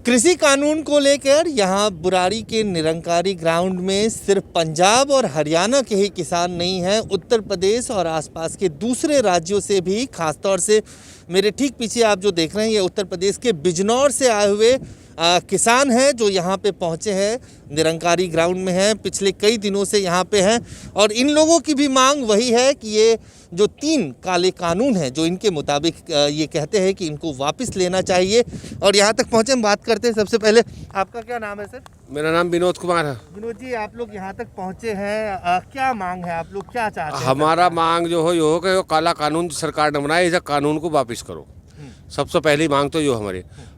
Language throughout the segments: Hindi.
कृषि कानून को लेकर यहाँ बुराड़ी के निरंकारी ग्राउंड में सिर्फ पंजाब और हरियाणा के ही किसान नहीं हैं, उत्तर प्रदेश और आसपास के दूसरे राज्यों से भी, खासतौर से मेरे ठीक पीछे आप जो देख रहे हैं ये उत्तर प्रदेश के बिजनौर से आए हुए किसान हैं जो यहाँ पे पहुँचे हैं, निरंकारी ग्राउंड में हैं, पिछले कई दिनों से यहाँ पे हैं। और इन लोगों की भी मांग वही है कि ये जो 3 काले कानून हैं जो इनके मुताबिक ये कहते हैं कि इनको वापस लेना चाहिए। और यहाँ तक पहुँचे हम बात करते हैं। सबसे पहले आपका क्या नाम है सर? मेरा नाम विनोद कुमार है। विनोद जी, आप लोग यहाँ तक पहुँचे हैं, क्या मांग है, आप लोग क्या चाहते हैं? हमारा मांग जो हो यो हो कि काला कानून सरकार ने बनाया, इस कानून को वापस करो। सबसे पहली मांग तो यो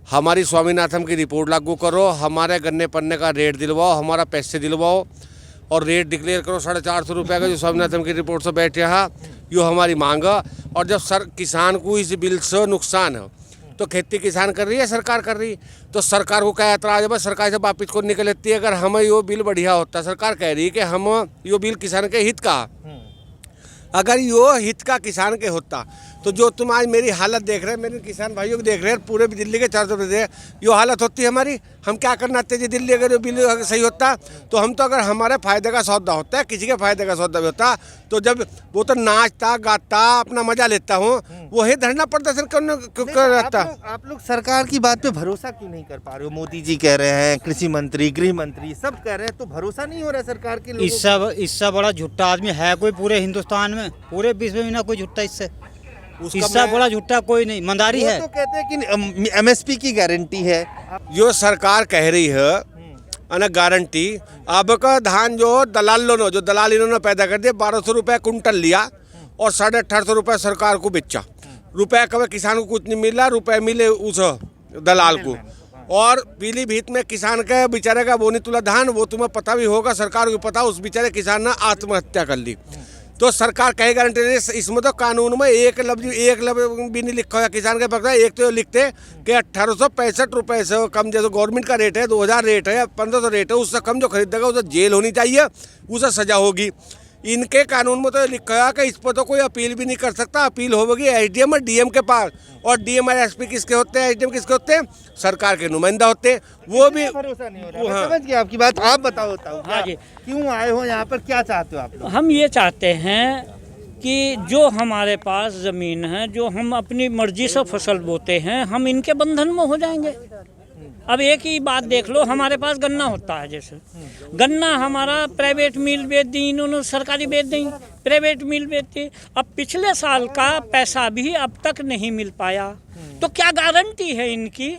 हमारी स्वामीनाथन की रिपोर्ट लागू करो, हमारे गन्ने पन्ने का रेट दिलवाओ, हमारा पैसे दिलवाओ और रेट डिक्लेयर करो 450 रुपये का जो स्वामीनाथन की रिपोर्ट से बैठे हैं, यो हमारी मांग है। और जब किसान को इस बिल से नुकसान है तो खेती किसान कर रही है, सरकार कर रही, तो सरकार को क्या एतराज है? सरकार से वापिस को निकल लेती है। अगर हमें यो बिल बढ़िया होता, सरकार कह रही है कि हम यो बिल किसान के हित का, अगर यो हित का किसान के होता तो जो तुम आज मेरी हालत देख रहे हैं, मेरे किसान भाइयों को देख रहे हैं, पूरे दिल्ली के 400 प्रदेश यो हालत होती है हमारी, हम क्या करना चाहते जी? दिल्ली अगर बिल सही होता तो हम तो, अगर हमारे फायदे का सौदा होता है, किसी के फायदे का सौदा भी होता, तो जब वो तो नाचता गाता अपना मजा लेता हूँ, वही धरना प्रदर्शन कर रहता। आप लोग सरकार की बात पे भरोसा क्यों नहीं कर पा रहे हो? मोदी जी कह रहे हैं, कृषि मंत्री, गृह मंत्री सब कह रहे हैं, तो भरोसा नहीं हो रहा सरकार के लोगों? इससे बड़ा झूठा आदमी है कोई पूरे हिंदुस्तान में, पूरे विश्व में ना कोई झूठा इससे बड़ा झूठा कोई नहीं। मंदारी है तो कहते हैं कि एमएसपी की गारंटी है, जो सरकार कह रही है गारंटी। अब का धान जो दलाल इन्होंने पैदा कर दिया, 1200 रुपये कुंटल लिया और 1850 रुपये सरकार को बेचा। रुपये कभी किसान को कुछ नहीं मिला, रुपये मिले उस दलाल को। और पीलीभीत में किसान का बेचारे का वो नहीं तुला धान, वो तुम्हें पता भी होगा, सरकार को पता, उस बेचारे किसान ने आत्महत्या कर ली। तो सरकार कहीं गारंटी नहीं। इसमें तो कानून में एक लफ्ज भी नहीं लिखा हुआ किसान के पक्ष में। एक तो लिखते कि 1865 रुपये से कम, जैसे गवर्नमेंट का रेट है 2000 रेट है या 1500 रेट है, उससे कम जो खरीदेगा उसे जेल होनी चाहिए, उसे सजा होगी। इनके कानून में तो लिखा है कि इस पर तो कोई अपील भी नहीं कर सकता। अपील होगी एसडीएम और डीएम के पास, और डीएम और एसपी किसके होते हैं, एसडीएम किसके होते हैं? सरकार के नुमाइंदा होते हैं। वो भी भरोसा नहीं हो रहा। मैं समझ गया आपकी बात, आप बताओ। हाँ जी, क्यों आए हो यहाँ पर, क्या चाहते हो आप लोग? हम ये चाहते हैं कि जो हमारे पास ज़मीन है, जो हम अपनी मर्जी से फसल बोते हैं, हम इनके बंधन में हो जाएंगे। अब एक ही बात देख लो, हमारे पास गन्ना होता है, जैसे गन्ना हमारा प्राइवेट मिल बेच दी इन्होंने, सरकारी बेच दी, प्राइवेट मिल बेचती। अब पिछले साल का पैसा भी अब तक नहीं मिल पाया, तो क्या गारंटी है इनकी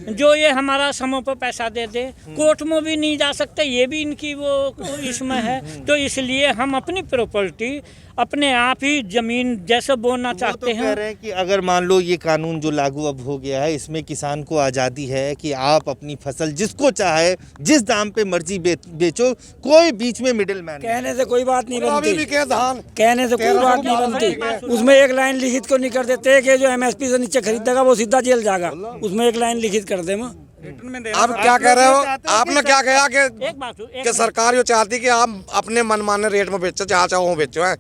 जो ये हमारा समय पर पैसा दे दे? कोर्ट में भी नहीं जा सकते, ये भी इनकी वो इसमें है। तो इसलिए हम अपनी प्रॉपर्टी अपने आप ही जमीन जैसे बोना चाहते हैं। कह रहे हैं कि अगर मान लो ये कानून जो लागू अब हो गया है, इसमें किसान को आज़ादी है कि आप अपनी फसल जिसको चाहे जिस दाम पे मर्जी बेचो, कोई बीच में मिडिल मैन। कहने से कोई बात नहीं बनती, कहने से कोई बात नहीं बनती। उसमें एक लाइन लिखित को नहीं कर देते कि जो एमएसपी से नीचे खरीदेगा वो सीधा जेल जाएगा, उसमें एक लाइन लिखित कर दे। आप क्या कह रहे हो? आपने क्या कहा कि सरकार ये चाहती कि आप अपने मनमाने रेट में बेचो, जहाँ चाहो बेचो है।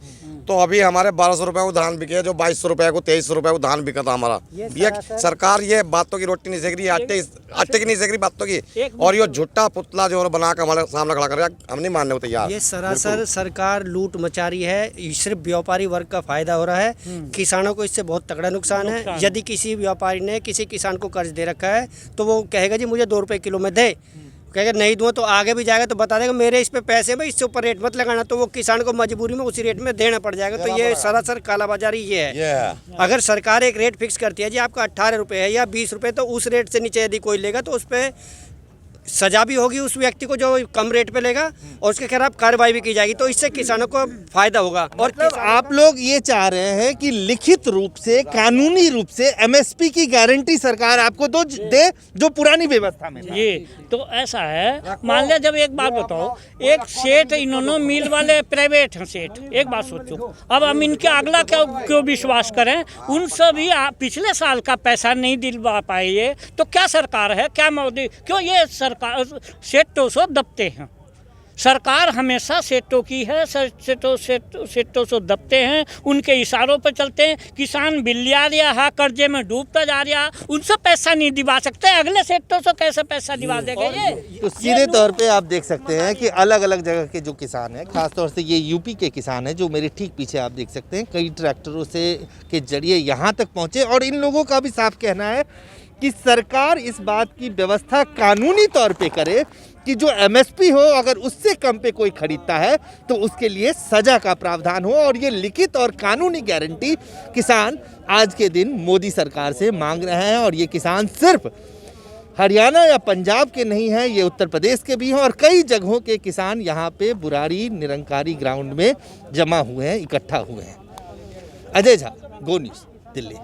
तो अभी हमारे 1200 रुपए को धान बिके, जो 2200 रुपए को 2300 रुपए को धान बिका था हमारा। ये सरकार ये बातों की रोटी नहीं सेक रही, आटे की नहीं सेक रही बातों की, और ये झूठा पुतला जो बना कर हमारे सामने खड़ा कर रहा है, हम नहीं मानने को तैयार। ये सरासर सरकार लूट मचा रही है, सिर्फ व्यापारी वर्ग का फायदा हो रहा है, किसानों को इससे बहुत तगड़ा नुकसान है। यदि किसी व्यापारी ने किसी किसान को कर्ज दे रखा है तो वो कहेगा जी मुझे 2 रुपये किलो में दे, कहेगा नहीं दूँ तो आगे भी जाएगा तो बता देगा मेरे इस पे पैसे में, इससे ऊपर रेट मत लगाना, तो वो किसान को मजबूरी में उसी रेट में देना पड़ जाएगा। तो ये सरासर कालाबाजारी ये है। अगर सरकार एक रेट फिक्स करती है जी आपका 18 रुपये है या 20 रुपये, तो उस रेट से नीचे यदि कोई लेगा तो उस पर सजा भी होगी उस व्यक्ति को जो कम रेट पे लेगा, और उसके खिलाफ कार्रवाई भी की जाएगी। तो इससे किसानों को फायदा होगा। और आप लोग ये चाह रहे हैं कि लिखित रूप से, कानूनी रूप से एमएसपी की गारंटी सरकार आपको तो दे जो पुरानी व्यवस्था में। ये तो ऐसा है, मान लिया, जब एक बात बताओ, एक सेठ इन्होंने मिल वाले प्राइवेट हैं सेठ, एक बात सोचो, अब हम इनके अगला क्यों विश्वास करें? उनसे भी पिछले साल का पैसा नहीं दिलवा पाए ये, तो क्या सरकार है, क्या मोदी, क्यों ये सरकार सेठ तो सो दबते हैं? सरकार हमेशा सेठों की है, सेठों से दबते हैं, उनके इशारों पर चलते हैं। किसान बिल्लिया रहा है, कर्जे में डूबता जा रहा, उनसे पैसा नहीं दिवा सकते, अगले सेठों से कैसे पैसा दिवा देंगे ये? तो सीधे तौर पे आप देख सकते हैं कि अलग अलग जगह के जो किसान हैं, खासतौर से ये यूपी के किसान हैं जो मेरे ठीक पीछे आप देख सकते हैं, कई ट्रैक्टरों से के जरिए यहाँ तक पहुँचे। और इन लोगों का भी साफ कहना है कि सरकार इस बात की व्यवस्था कानूनी तौर पे करे कि जो एमएसपी हो, अगर उससे कम पे कोई खरीदता है तो उसके लिए सजा का प्रावधान हो। और ये लिखित और कानूनी गारंटी किसान आज के दिन मोदी सरकार से मांग रहे हैं। और ये किसान सिर्फ हरियाणा या पंजाब के नहीं हैं, ये उत्तर प्रदेश के भी हैं और कई जगहों के किसान यहाँ पे बुराड़ी निरंकारी ग्राउंड में जमा हुए हैं, इकट्ठा हुए हैं। अजय झा, गो न्यूज़, दिल्ली।